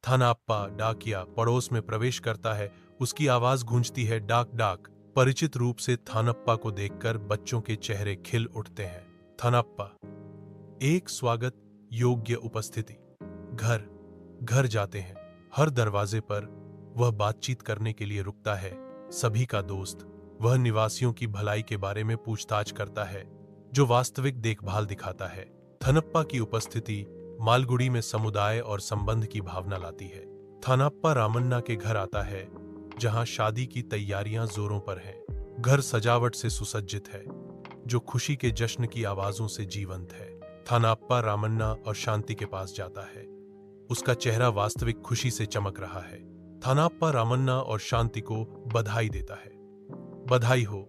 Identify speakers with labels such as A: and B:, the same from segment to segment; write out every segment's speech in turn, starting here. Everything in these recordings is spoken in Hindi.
A: थानाप्पा डाकिया पड़ोस में प्रवेश करता है। उसकी आवाज गूंजती है, डाक डाक। परिचित रूप से थानप्पा को देखकर बच्चों के चेहरे खिल उठते हैं। थानप्पा, एक स्वागत योग्य उपस्थिति। घर घर जाते हैं। हर दरवाजे पर वह बातचीत करने के लिए रुकता है। सभी का दोस्त। वह निवासियों की भलाई के बारे में पूछताछ करता है, जो वास्तविक देखभाल दिखाता है। थानप्पा की उपस्थिति मालगुडी में समुदाय और संबंध की भावना लाती है। थानप्पा रामन्ना के घर आता है, जहां शादी की तैयारियां जोरों पर हैं। घर सजावट से सुसज्जित है, जो खुशी के जश्न की आवाजों से जीवंत है। थानप्पा रामन्ना और शांति के पास जाता है। उसका चेहरा वास्तविक खुशी से चमक रहा है। थानप्पा रामन्ना और शांति को बधाई देता है। बधाई हो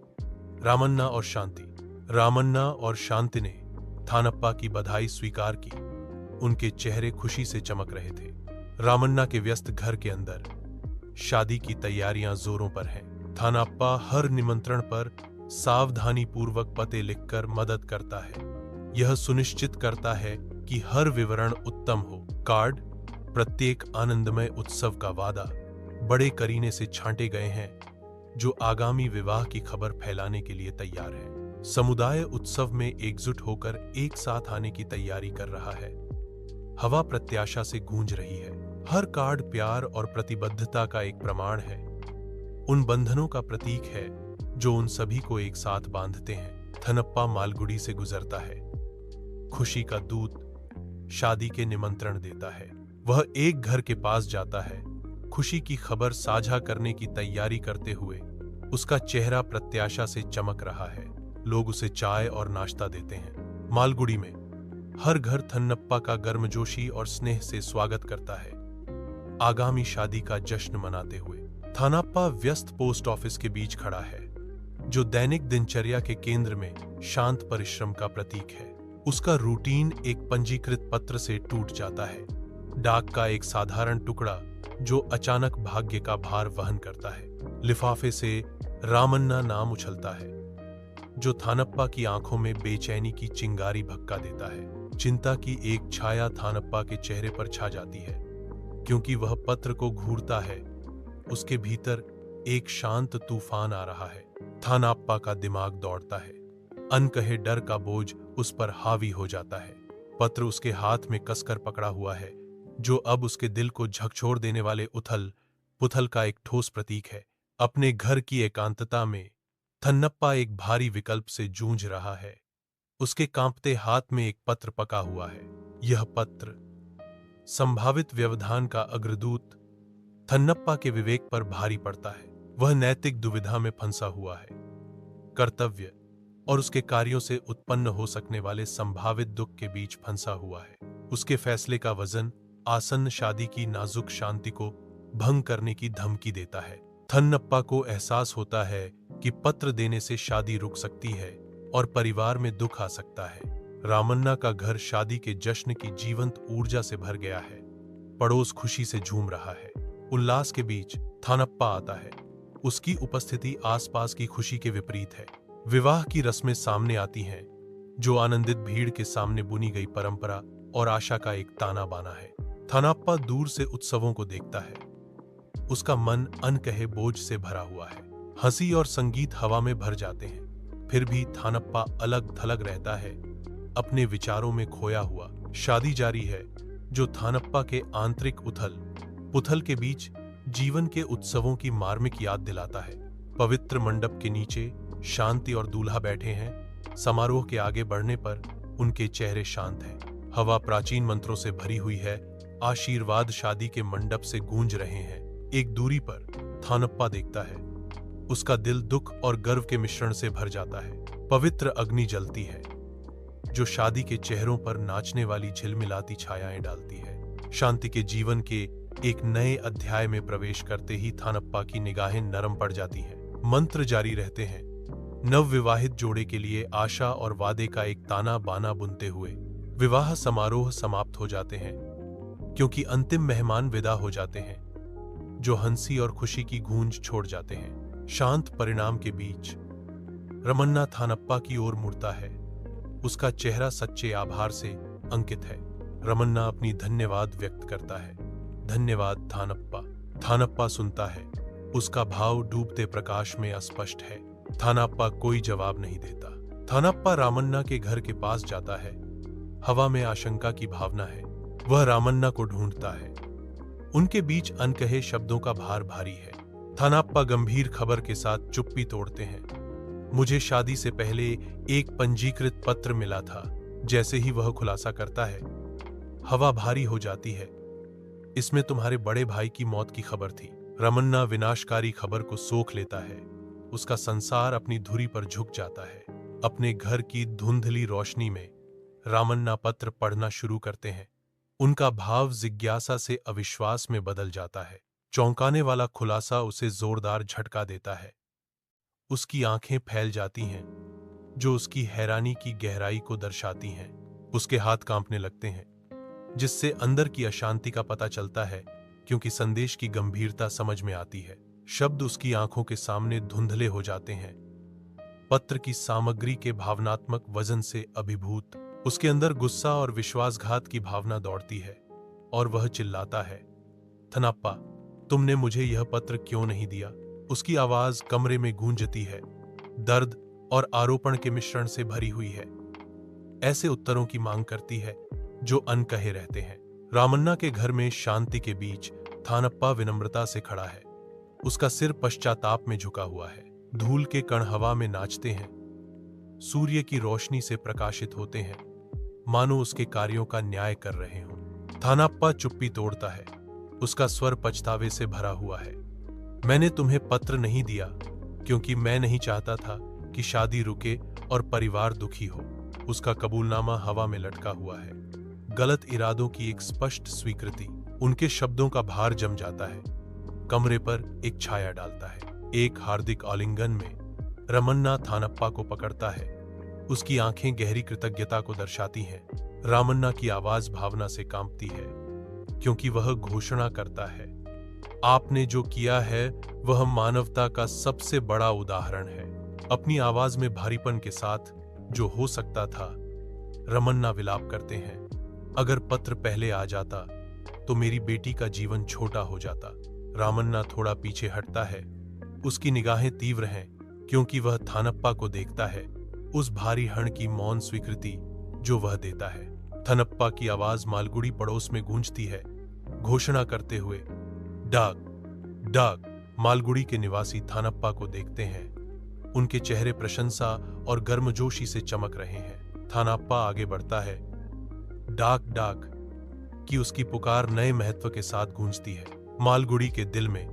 A: रामन्ना और शांति। रामन्ना और शांति ने थानप्पा की बधाई स्वीकार की। उनके चेहरे खुशी से चमक रहे थे। रामन्ना के व्यस्त घर के अंदर शादी की तैयारियां जोरों पर हैं। थानप्पा हर निमंत्रण पर सावधानी पूर्वक पते लिखकर मदद करता है। यह सुनिश्चित करता है कि हर विवरण उत्तम हो। कार्ड, प्रत्येक आनंदमय उत्सव का वादा बड़े करीने से छांटे गए हैं, जो आगामी विवाह की खबर फैलाने के लिए तैयार है। समुदाय उत्सव में एकजुट होकर एक साथ आने की तैयारी कर रहा है। हवा प्रत्याशा से गूंज रही है। हर कार्ड प्यार और प्रतिबद्धता का एक प्रमाण है। उन बंधनों का प्रतीक है जो उन सभी को एक साथ बांधते हैं। थानप्पा मालगुडी से गुजरता है। खुशी का दूत शादी के निमंत्रण देता है। वह एक घर के पास जाता है, खुशी की खबर साझा करने की तैयारी करते हुए। उसका चेहरा प्रत्याशा से चमक रहा है। लोग उसे चाय और नाश्ता देते हैं। मालगुडी में हर घर थानप्पा का गर्मजोशी और स्नेह से स्वागत करता है, आगामी शादी का जश्न मनाते हुए। थानप्पा व्यस्त पोस्ट ऑफिस के बीच खड़ा है, जो दैनिक दिनचर्या के केंद्र में शांत परिश्रम का प्रतीक है। उसका रूटीन एक पंजीकृत पत्र से टूट जाता है। डाक का एक साधारण टुकड़ा जो अचानक भाग्य का भार वहन करता है। लिफाफे से रामन्ना नाम उछलता है, जो थानप्पा की आंखों में बेचैनी की चिंगारी भक्का देता है। चिंता की एक छाया थानप्पा के चेहरे पर छा जाती है, क्योंकि वह पत्र को घूरता है। उसके भीतर एक शांत तूफान आ रहा है। थानप्पा का दिमाग दौड़ता है। अनकहे डर का बोझ उस पर हावी हो जाता है। पत्र उसके हाथ में कसकर पकड़ा हुआ है, जो अब उसके दिल को झकझोर देने वाले उथल पुथल का एक ठोस प्रतीक है। अपने घर की एकांतता में थानप्पा एक भारी विकल्प से जूझ रहा है। उसके कांपते हाथ में एक पत्र पका हुआ है। यह पत्र संभावित व्यवधान का अग्रदूत थानप्पा के विवेक पर भारी पड़ता है। वह नैतिक दुविधा में फंसा हुआ है। कर्तव्य और उसके कार्यों से उत्पन्न हो सकने वाले संभावित दुख के बीच फंसा हुआ है। उसके फैसले का वजन आसन्न शादी की नाजुक शांति को भंग करने की धमकी देता है। थानप्पा को एहसास होता है कि पत्र देने से शादी रुक सकती है और परिवार में दुख आ सकता है। रामन्ना का घर शादी के जश्न की जीवंत ऊर्जा से भर गया है। पड़ोस खुशी से झूम रहा है। उल्लास के बीच थानप्पा आता है। उसकी उपस्थिति आसपास की खुशी के विपरीत है। विवाह की रस्में सामने आती हैं, जो आनंदित भीड़ के सामने बुनी गई परंपरा और आशा का एक ताना बाना है। थानप्पा दूर से उत्सवों को देखता है। उसका मन अनकहे बोझ से भरा हुआ है। हंसी और संगीत हवा में भर जाते हैं। फिर भी थानप्पा अलग थलग रहता है, अपने विचारों में खोया हुआ। शादी जारी है, जो थानप्पा के आंतरिक उथल पुथल के बीच जीवन के उत्सवों की मार्मिक याद दिलाता है। पवित्र मंडप के नीचे शांति और दूल्हा बैठे हैं। समारोह के आगे बढ़ने पर उनके चेहरे शांत हैं। हवा प्राचीन मंत्रों से भरी हुई है। आशीर्वाद शादी के मंडप से गूंज रहे हैं। एक दूरी पर थानप्पा देखता है। उसका दिल दुख और गर्व के मिश्रण से भर जाता है। पवित्र अग्नि जलती है, जो शादी के चेहरों पर नाचने वाली झिलमिलाती छायाएं डालती है। शांति के जीवन के एक नए अध्याय में प्रवेश करते ही थानप्पा की निगाहें नरम पड़ जाती हैं। मंत्र जारी रहते हैं, नवविवाहित जोड़े के लिए आशा और वादे का एक ताना बाना बुनते हुए। विवाह समारोह समाप्त हो जाते हैं, क्योंकि अंतिम मेहमान विदा हो जाते हैं, जो हंसी और खुशी की गूंज छोड़ जाते हैं। शांत परिणाम के बीच रामन्ना थानप्पा की ओर मुड़ता है। उसका चेहरा सच्चे आभार से अंकित है। रामन्ना अपनी धन्यवाद व्यक्त करता है। धन्यवाद थानप्पा। थानप्पा सुनता है, उसका भाव डूबते प्रकाश में अस्पष्ट है। थानप्पा कोई जवाब नहीं देता। थानप्पा रामन्ना के घर के पास जाता है। हवा में आशंका की भावना है। वह रामन्ना को ढूंढता है। उनके बीच अनकहे शब्दों का भार भारी है। थानप्पा गंभीर खबर के साथ चुप्पी तोड़ते हैं। मुझे शादी से पहले एक पंजीकृत पत्र मिला था। जैसे ही वह खुलासा करता है, हवा भारी हो जाती है। इसमें तुम्हारे बड़े भाई की मौत की खबर थी। रामन्ना विनाशकारी खबर को सोख लेता है। उसका संसार अपनी धुरी पर झुक जाता है। अपने घर की धुंधली रोशनी में रामन्ना पत्र पढ़ना शुरू करते हैं। उनका भाव जिज्ञासा से अविश्वास में बदल जाता है। चौंकाने वाला खुलासा उसे जोरदार झटका देता है। उसकी आंखें फैल जाती हैं, जो उसकी हैरानी की गहराई को दर्शाती हैं। उसके हाथ कांपने लगते हैं, जिससे अंदर की अशांति का पता चलता है, क्योंकि संदेश की गंभीरता समझ में आती है। शब्द उसकी आंखों के सामने धुंधले हो जाते हैं। पत्र की सामग्री के भावनात्मक वजन से अभिभूत उसके अंदर गुस्सा और विश्वासघात की भावना दौड़ती है और वह चिल्लाता है, थानप्पा, तुमने मुझे यह पत्र क्यों नहीं दिया? उसकी आवाज कमरे में गूंजती है, दर्द और आरोपण के मिश्रण से भरी हुई है। ऐसे उत्तरों की मांग करती है जो अनकहे रहते हैं। रामन्ना के घर में शांति के बीच थानप्पा विनम्रता से खड़ा है। उसका सिर पश्चाताप में झुका हुआ है। धूल के कण हवा में नाचते हैं, सूर्य की रोशनी से प्रकाशित होते हैं, मानो उसके कार्यों का न्याय कर रहे हों। थानप्पा चुप्पी तोड़ता है। उसका स्वर पछतावे से भरा हुआ है। मैंने तुम्हें पत्र नहीं दिया क्योंकि मैं नहीं चाहता था कि शादी रुके और परिवार दुखी हो। उसका कबूलनामा हवा में लटका हुआ है। गलत इरादों की एक स्पष्ट स्वीकृति। उनके शब्दों का भार जम जाता है, कमरे पर एक छाया डालता है। एक हार्दिक आलिंगन में रामन्ना थानप्पा को पकड़ता है। उसकी आंखें गहरी कृतज्ञता को दर्शाती हैं। रामन्ना की आवाज भावना से कांपती है, क्योंकि वह घोषणा करता है, आपने जो किया है वह मानवता का सबसे बड़ा उदाहरण है। अपनी आवाज में भारीपन के साथ, जो हो सकता था, रामन्ना विलाप करते हैं, अगर पत्र पहले आ जाता तो मेरी बेटी का जीवन छोटा हो जाता। रामन्ना थोड़ा पीछे हटता है। उसकी निगाहें तीव्र हैं, क्योंकि वह थानप्पा को देखता है, उस भारी हण की मौन स्वीकृति जो वह देता है। थानप्पा की आवाज मालगुड़ी पड़ोस में गूंजती है, घोषणा करते हुए, डाक डाक। मालगुड़ी के निवासी थानप्पा को देखते हैं। उनके चेहरे प्रशंसा और गर्मजोशी से चमक रहे हैं। थानप्पा आगे बढ़ता है। डाक डाक की उसकी पुकार नए महत्व के साथ गूंजती है। मालगुड़ी के दिल में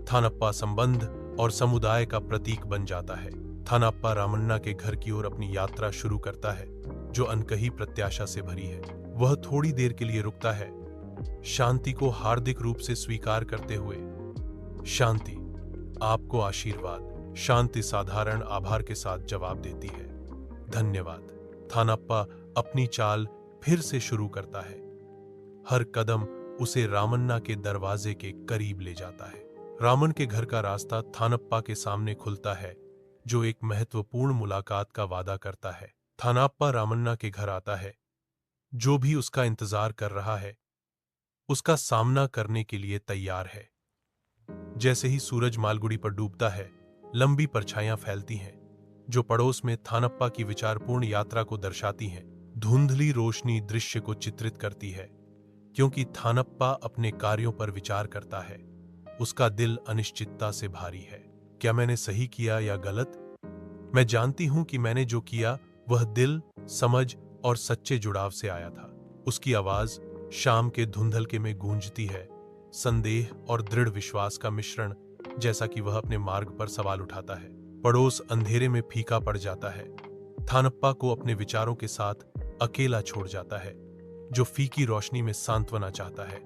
A: थानप्पा संबंध और समुदाय का प्रतीक बन जाता है। थानप्पा रामन्ना के घर की ओर अपनी यात्रा शुरू करता है, जो अनकही प्रत्याशा से भरी है। वह थोड़ी देर के लिए रुकता है, शांति को हार्दिक रूप से स्वीकार करते हुए। शांति, आपको आशीर्वाद। शांति साधारण आभार के साथ जवाब देती है, धन्यवाद। थानप्पा अपनी चाल फिर से शुरू करता है। हर कदम उसे रामन्ना के दरवाजे के करीब ले जाता है। रामन के घर का रास्ता थानप्पा के सामने खुलता है, जो एक महत्वपूर्ण मुलाकात का वादा करता है। थानप्पा रामन्ना के घर आता है। जो भी उसका इंतजार कर रहा है, उसका सामना करने के लिए तैयार है। जैसे ही सूरज मालगुड़ी पर डूबता है, लंबी परछाइयां फैलती हैं, जो पड़ोस में थानप्पा की विचारपूर्ण यात्रा को दर्शाती हैं। धुंधली रोशनी दृश्य को चित्रित करती है, क्योंकि थानप्पा अपने कार्यों पर विचार करता है। उसका दिल अनिश्चितता से भारी है। क्या मैंने सही किया या गलत? मैं जानती हूं कि मैंने जो किया वह दिल, समझ और सच्चे जुड़ाव से आया था। उसकी आवाज शाम के धुंधलके में गूंजती है, संदेह और दृढ़ विश्वास का मिश्रण, जैसा कि वह अपने मार्ग पर सवाल उठाता है। पड़ोस अंधेरे में फीका पड़ जाता है। थानप्पा को अपने विचारों के साथ अकेला छोड़ जाता है, जो फीकी रोशनी में सांत्वना चाहता है।